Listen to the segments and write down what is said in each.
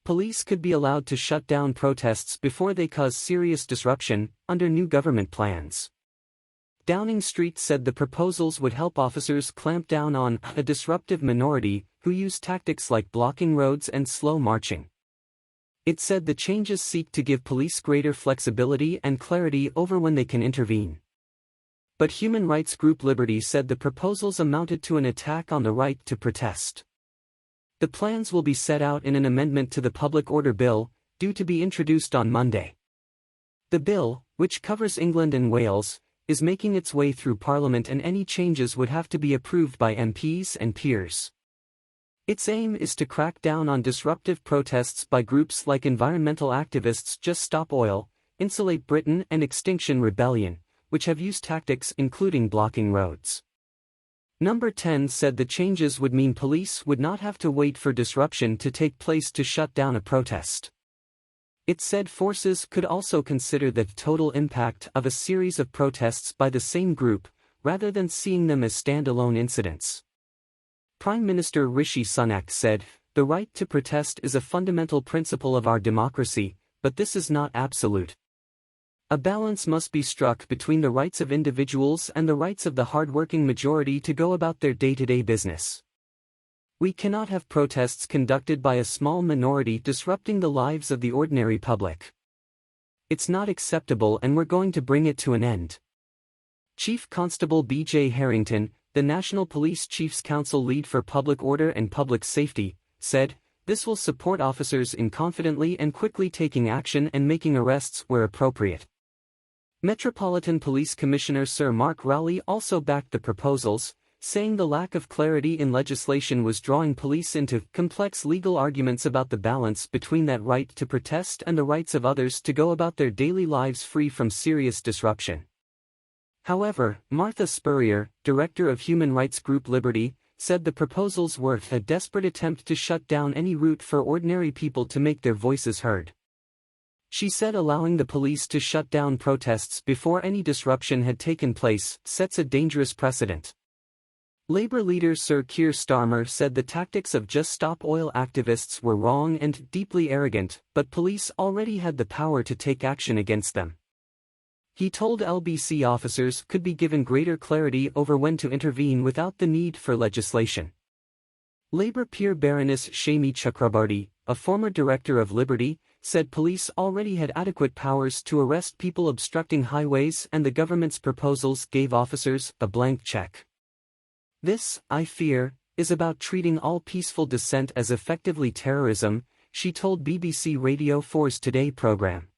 Police could be allowed to shut down protests before they cause serious disruption, under new government plans. Downing Street said the proposals would help officers clamp down on a disruptive minority who use tactics like blocking roads and slow marching. It said the changes seek to give police greater flexibility and clarity over when they can intervene. But human rights group Liberty said the proposals amounted to an attack on the right to protest. The plans will be set out in an amendment to the Public Order Bill, due to be introduced on Monday. The bill, which covers England and Wales, is making its way through Parliament, and any changes would have to be approved by MPs and peers. Its aim is to crack down on disruptive protests by groups like environmental activists Just Stop Oil, Insulate Britain and Extinction Rebellion, which have used tactics including blocking roads. Number 10 said the changes would mean police would not have to wait for disruption to take place to shut down a protest. It said forces could also consider the total impact of a series of protests by the same group, rather than seeing them as standalone incidents. Prime Minister Rishi Sunak said, "The right to protest is a fundamental principle of our democracy, but this is not absolute. A balance must be struck between the rights of individuals and the rights of the hard-working majority to go about their day-to-day business. We cannot have protests conducted by a small minority disrupting the lives of the ordinary public. It's not acceptable, and we're going to bring it to an end." Chief Constable B.J. Harrington, the National Police Chiefs Council lead for public order and public safety, said, "This will support officers in confidently and quickly taking action and making arrests where appropriate." Metropolitan Police Commissioner Sir Mark Rowley also backed the proposals, saying the lack of clarity in legislation was drawing police into complex legal arguments about the balance between that right to protest and the rights of others to go about their daily lives free from serious disruption. However, Martha Spurrier, director of human rights group Liberty, said the proposals were a desperate attempt to shut down any route for ordinary people to make their voices heard. She said allowing the police to shut down protests before any disruption had taken place sets a dangerous precedent. Labour leader Sir Keir Starmer said the tactics of Just Stop Oil activists were wrong and deeply arrogant, but police already had the power to take action against them. He told LBC officers could be given greater clarity over when to intervene without the need for legislation. Labour peer Baroness Shami Chakrabarti, a former director of Liberty, said police already had adequate powers to arrest people obstructing highways, and the government's proposals gave officers a blank check. "This, I fear, is about treating all peaceful dissent as effectively terrorism," she told BBC Radio 4's Today program.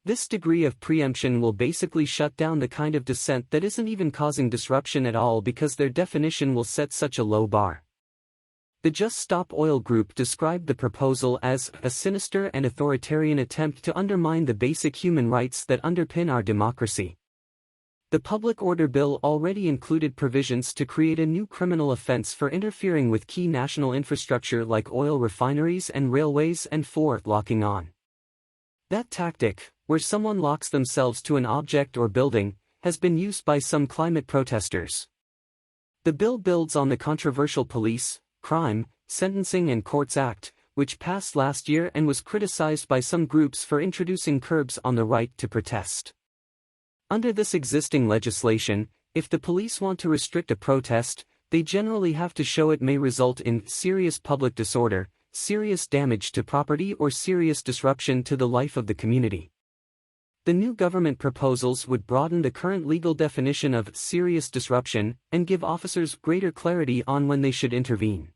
"This degree of preemption will basically shut down the kind of dissent that isn't even causing disruption at all, because their definition will set such a low bar." The Just Stop Oil group described the proposal as a sinister and authoritarian attempt to undermine the basic human rights that underpin our democracy. The Public Order Bill already included provisions to create a new criminal offense for interfering with key national infrastructure like oil refineries and railways, and for locking on. That tactic, where someone locks themselves to an object or building, has been used by some climate protesters. The bill builds on the controversial Police, Crime, Sentencing and Courts Act, which passed last year and was criticized by some groups for introducing curbs on the right to protest. Under this existing legislation, if the police want to restrict a protest, they generally have to show it may result in serious public disorder, serious damage to property, or serious disruption to the life of the community. The new government proposals would broaden the current legal definition of serious disruption and give officers greater clarity on when they should intervene.